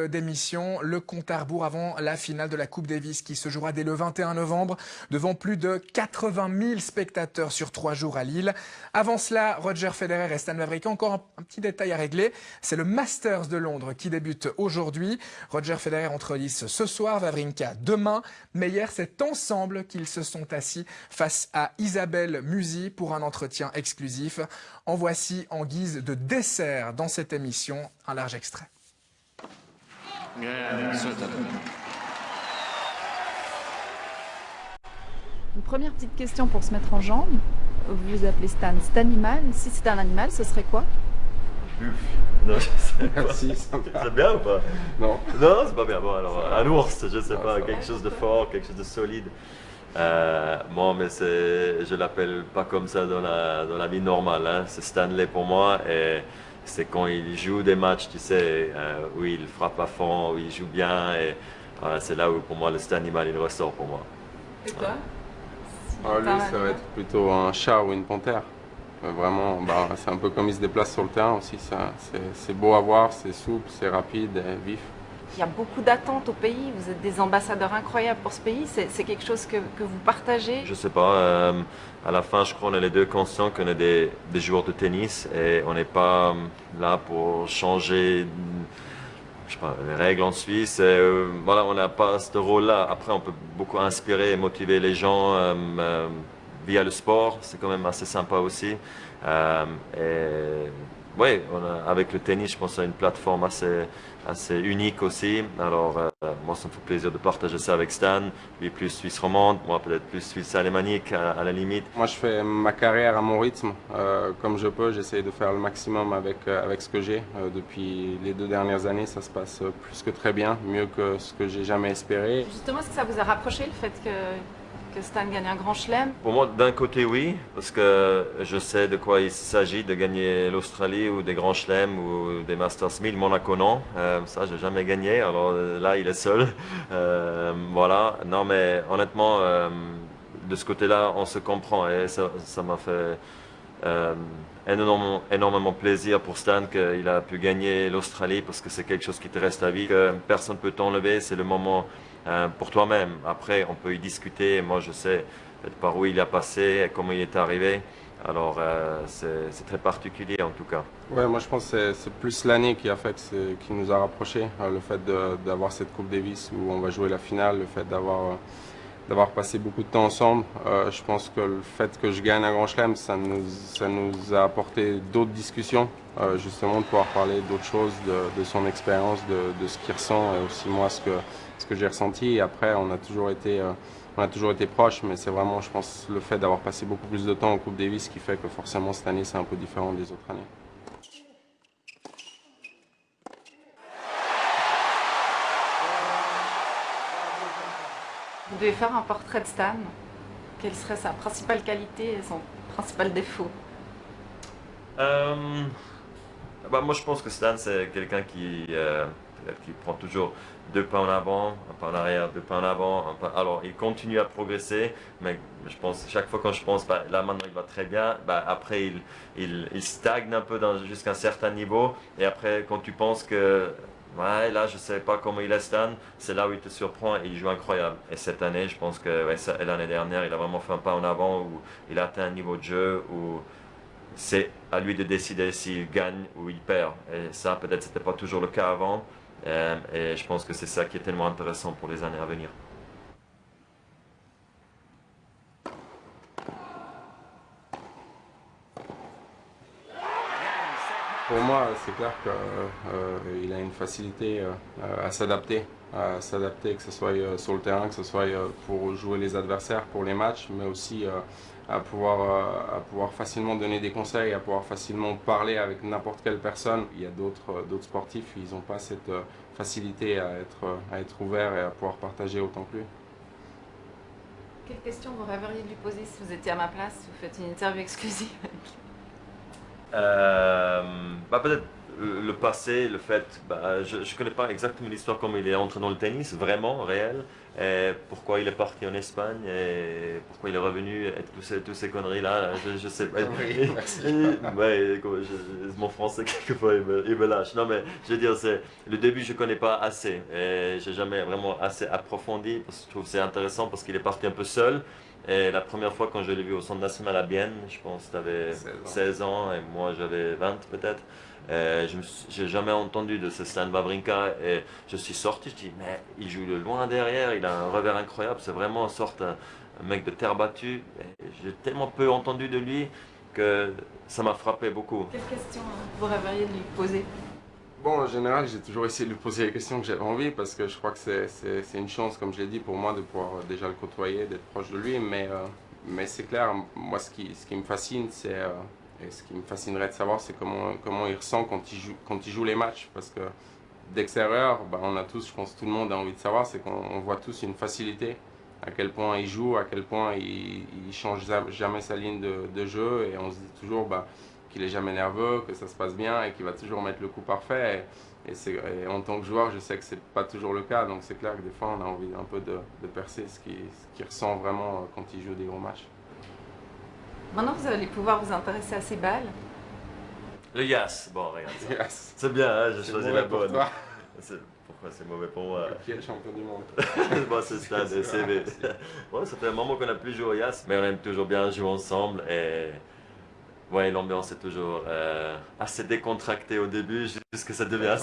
d'émission, le compte à rebours avant la finale de la Coupe Davis qui se jouera dès le 21 novembre devant plus de 80 000 spectateurs sur 3 jours à Lille. Avant cela, Roger Federer et Stan Wawrinka, encore un petit détail à régler, c'est le Masters de Londres qui débute aujourd'hui. Roger Federer entre Lys ce soir, Wawrinka demain, mais hier c'est ensemble qu'ils se sont assis face à Isabelle Musi pour un entretien exclusif. En voici en guise de dessert dans cette émission un large extrait. Une première petite question pour se mettre en jambe. Vous vous appelez Stan. Cet animal, si c'était un animal, ce serait quoi? Buff. Non, je sais pas. Si, C'est bien ou pas? Non. Non, c'est pas bien. Bon, alors, un ours, je sais pas, quelque chose de fort, quelque chose de solide. Moi, mais je l'appelle pas comme ça dans la vie normale. Hein. C'est Stanley pour moi et c'est quand il joue des matchs, tu sais, où il frappe à fond, où il joue bien et c'est là où pour moi le Stan animal il ressort pour moi. Et toi? Lui, ça va être plutôt un chat ou une panthère. Vraiment, c'est un peu comme il se déplace sur le terrain aussi. C'est beau à voir, c'est souple, c'est rapide et vif. Il y a beaucoup d'attentes au pays. Vous êtes des ambassadeurs incroyables pour ce pays. C'est quelque chose que vous partagez? Je sais pas. À la fin, je crois qu'on est les deux conscients qu'on est des joueurs de tennis et on n'est pas là pour changer. Je sais pas, les règles en Suisse, voilà, on n'a pas ce rôle-là. Après, on peut beaucoup inspirer et motiver les gens via le sport, c'est quand même assez sympa aussi. Et oui, avec le tennis, je pense à une plateforme assez unique aussi. Alors, moi, ça me fait plaisir de partager ça avec Stan. Lui, plus Suisse romande, moi, peut-être plus Suisse alémanique à la limite. Moi, je fais ma carrière à mon rythme, comme je peux. J'essaie de faire le maximum avec ce que j'ai. Depuis les 2 dernières années, ça se passe plus que très bien, mieux que ce que j'ai jamais espéré. Justement, est-ce que ça vous a rapproché le fait que Stan gagne un grand chelem? Pour moi, d'un côté, oui, parce que je sais de quoi il s'agit de gagner l'Australie ou des grands chelems ou des Masters 1000. Monaco, non. Ça, j'ai jamais gagné. Alors là, il est seul. Voilà. Non, mais honnêtement, de ce côté-là, on se comprend et ça m'a fait énormément plaisir pour Stan qu'il a pu gagner l'Australie parce que c'est quelque chose qui te reste à vie, que personne ne peut t'enlever, c'est le moment pour toi-même. Après, on peut y discuter, moi je sais par où il a passé, et comment il est arrivé, alors c'est très particulier en tout cas. Ouais, moi je pense que c'est plus l'année qui a fait qui nous a rapprochés, le fait d'avoir cette Coupe Davis où on va jouer la finale, le fait d'avoir passé beaucoup de temps ensemble. Je pense que le fait que je gagne un grand chelem, ça nous a apporté d'autres discussions, justement de pouvoir parler d'autres choses, de son expérience, de ce qu'il ressent et aussi moi ce que j'ai ressenti. Et après, on a toujours été proches, mais c'est vraiment, je pense, le fait d'avoir passé beaucoup plus de temps en Coupe Davis qui fait que forcément cette année c'est un peu différent des autres années. Vous devez faire un portrait de Stan. Quelle serait sa principale qualité et son principal défaut? Moi je pense que Stan c'est quelqu'un qui prend toujours 2 pas en avant, 1 pas en arrière, 2 pas en avant. Alors il continue à progresser, mais je pense chaque fois quand je pense là maintenant il va très bien, après il stagne un peu jusqu'à un certain niveau et après quand tu penses que ouais, là je sais pas comment il est Stan, c'est là où il te surprend et il joue incroyable. Et cette année je pense que et l'année dernière il a vraiment fait un pas en avant où il a atteint un niveau de jeu où c'est à lui de décider s'il gagne ou il perd. Et ça, peut-être, c'était pas toujours le cas avant. Et je pense que c'est ça qui est tellement intéressant pour les années à venir. Pour moi, c'est clair qu'il a une facilité à s'adapter, que ce soit sur le terrain, que ce soit pour jouer les adversaires, pour les matchs, mais aussi à pouvoir facilement donner des conseils, à pouvoir facilement parler avec n'importe quelle personne. Il y a d'autres sportifs, ils n'ont pas cette facilité à être ouverts et à pouvoir partager autant que lui. Quelle question vous rêveriez de lui poser si vous étiez à ma place, si vous faites une interview exclusive avec lui? Peut-être le passé, le fait, je ne connais pas exactement l'histoire comment il est entré dans le tennis, vraiment, réel, et pourquoi il est parti en Espagne, et pourquoi il est revenu, et toutes ces conneries-là, je sais pas. Oui, merci. Ouais, mon français, quelquefois, il me lâche. Non, mais je veux dire, le début, je ne connais pas assez, et j'ai jamais vraiment assez approfondi, parce que je trouve que c'est intéressant, parce qu'il est parti un peu seul. Et la première fois quand je l'ai vu au Centre national à Bienne, je pense que tu avais 16 ans et moi j'avais 20 peut-être. J'ai jamais entendu de ce Stan Wawrinka et je suis sorti, je dis mais il joue de loin derrière, il a un revers incroyable, c'est vraiment une sorte un mec de terre battue. J'ai tellement peu entendu de lui que ça m'a frappé beaucoup. Quelle question vous rêveriez de lui poser? Bon, en général, j'ai toujours essayé de lui poser les questions que j'avais envie parce que je crois que c'est une chance, comme je l'ai dit, pour moi de pouvoir déjà le côtoyer, d'être proche de lui. Mais c'est clair, moi, ce qui me fascine, et ce qui me fascinerait de savoir, c'est comment il ressent quand il joue les matchs. Parce que d'extérieur, on a tous, je pense tout le monde a envie de savoir, c'est qu'on voit tous une facilité. À quel point il joue, à quel point il change jamais sa ligne de jeu. Et on se dit toujours qu'il est jamais nerveux, que ça se passe bien et qu'il va toujours mettre le coup parfait. Et en tant que joueur, je sais que c'est pas toujours le cas, donc c'est clair que des fois on a envie un peu de percer ce qu'il ressent vraiment quand il joue des gros matchs. Maintenant, vous allez pouvoir vous intéresser à ces balles. Le Yas, bon regarde ça. Yes. C'est bien, hein, j'ai C'est choisi mauvais la pour bonne. toi. Pourquoi c'est mauvais pour moi? Qui est le champion du monde? Bon, c'est Stan et CV. Ouais, ça fait un moment qu'on n'a plus joué au Yas, mais on aime toujours bien jouer ensemble et ouais, l'ambiance est toujours assez décontractée au début, jusqu'à ça devient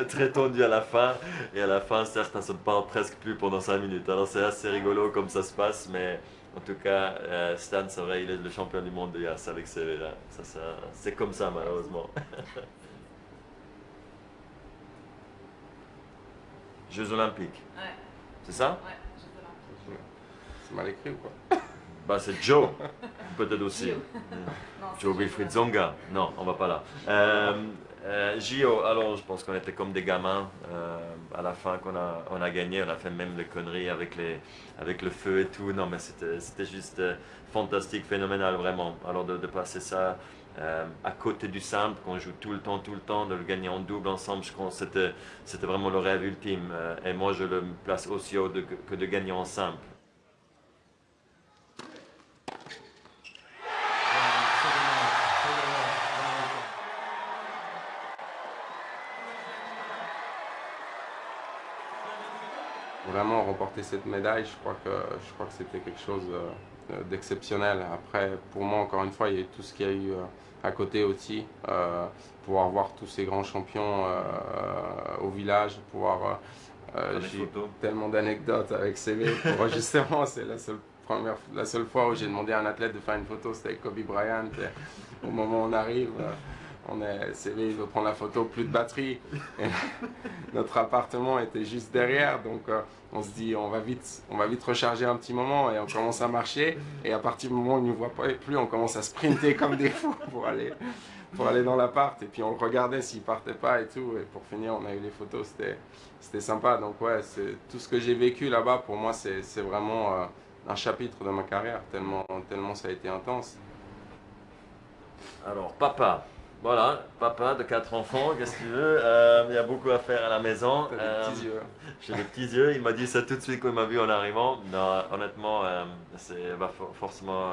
très tendu à la fin. Et à la fin, certains ne se parlent presque plus pendant 5 minutes. Alors c'est assez rigolo comme ça se passe, mais en tout cas, Stan, c'est vrai, il est le champion du monde de Yas avec CV. Là. C'est comme ça, malheureusement. Jeux Olympiques, Ouais, c'est ça? ouais, Jeux Olympiques. C'est mal écrit ou quoi? Bah, c'est Joe, peut-être aussi. Gio. Non, c'est Joe Wilfried Tsonga. Non, on va pas là. Gio, alors je pense qu'on était comme des gamins à la fin on a gagné, on a fait même des conneries avec le feu et tout. Non, mais c'était juste fantastique, phénoménal vraiment. Alors de passer ça à côté du simple, qu'on joue tout le temps, de le gagner en double ensemble, je pense que c'était vraiment le rêve ultime. Et moi, je le place aussi haut que de gagner en simple. Vraiment remporter cette médaille, je crois que c'était quelque chose d'exceptionnel. Après, pour moi, encore une fois, il y a eu tout ce qu'il y a eu à côté aussi, pouvoir voir tous ces grands champions au village, pouvoir j'ai eu tellement d'anecdotes avec CV. Justement, c'est la seule fois où j'ai demandé à un athlète de faire une photo, c'était avec Kobe Bryant. Et au moment où on arrive, CV, il veut prendre la photo, plus de batterie. Et notre appartement était juste derrière, donc on se dit on va vite recharger un petit moment et on commence à marcher. Et à partir du moment où il ne nous voit pas plus, on commence à sprinter comme des fous pour aller dans l'appart. Et puis on le regardait s'il partait pas et tout. Et pour finir, on a eu les photos, c'était sympa. Donc ouais, tout ce que j'ai vécu là-bas, pour moi, c'est vraiment un chapitre de ma carrière, tellement ça a été intense. Alors, papa. Voilà, papa de 4 enfants, qu'est-ce que tu veux? Il y a beaucoup à faire à la maison. T'as des petits yeux. J'ai des petits yeux, il m'a dit ça tout de suite quand il m'a vu en arrivant. Non, honnêtement, c'est forcément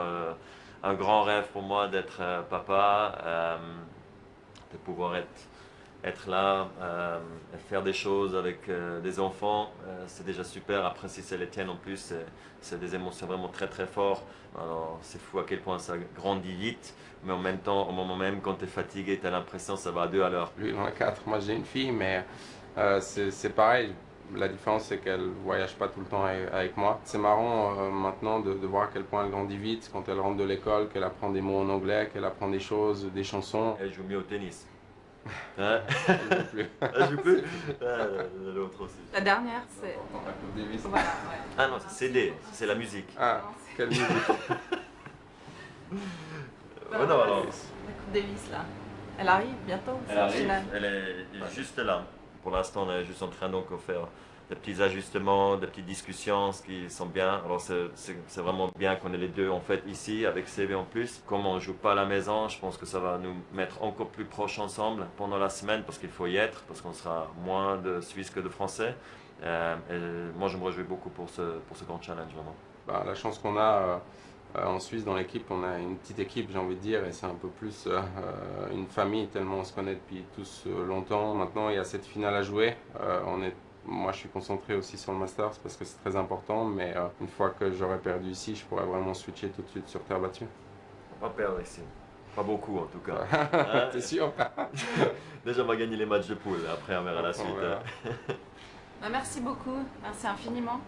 un grand rêve pour moi d'être papa, de pouvoir être là, et faire des choses avec des enfants, c'est déjà super. Après, si c'est les tiennes en plus, c'est des émotions vraiment très très fortes. Alors, c'est fou à quel point ça grandit vite, mais en même temps, au moment même, quand tu es fatigué, tu as l'impression que ça va à 2 à l'heure. Lui, il en a 4. Moi, j'ai une fille, mais c'est pareil. La différence, c'est qu'elle ne voyage pas tout le temps avec moi. C'est marrant maintenant de voir à quel point elle grandit vite quand elle rentre de l'école, qu'elle apprend des mots en anglais, qu'elle apprend des choses, des chansons. Elle joue mieux au tennis. Hein? Elle joue plus. Elle joue plus? L'autre aussi. La dernière, c'est. La Coupe Davis. Voilà, ouais. Ah non, c'est CD, c'est la musique. Ah, quelle musique. Ouais, non, alors. La Coupe Davis, là. Elle arrive bientôt, c'est Elle la arrive, finale. elle est juste là. Pour l'instant, on est juste en train donc de faire des petits ajustements, des petites discussions qui sont bien. Alors c'est vraiment bien qu'on ait les deux en fait ici avec CV en plus. Comme on ne joue pas à la maison, je pense que ça va nous mettre encore plus proches ensemble pendant la semaine parce qu'il faut y être, parce qu'on sera moins de Suisses que de Français. Et moi je me réjouis beaucoup pour ce grand challenge vraiment. Bah, la chance qu'on a en Suisse dans l'équipe, on a une petite équipe j'ai envie de dire et c'est un peu plus une famille tellement on se connaît depuis tous longtemps. Maintenant il y a cette finale à jouer. Moi je suis concentré aussi sur le Masters parce que c'est très important mais une fois que j'aurai perdu ici je pourrais vraiment switcher tout de suite sur terre battue. On va perdre ici. Pas beaucoup en tout cas. T'es sûr? Déjà on va gagner les matchs de poule, après on verra la suite. Merci beaucoup, merci infiniment.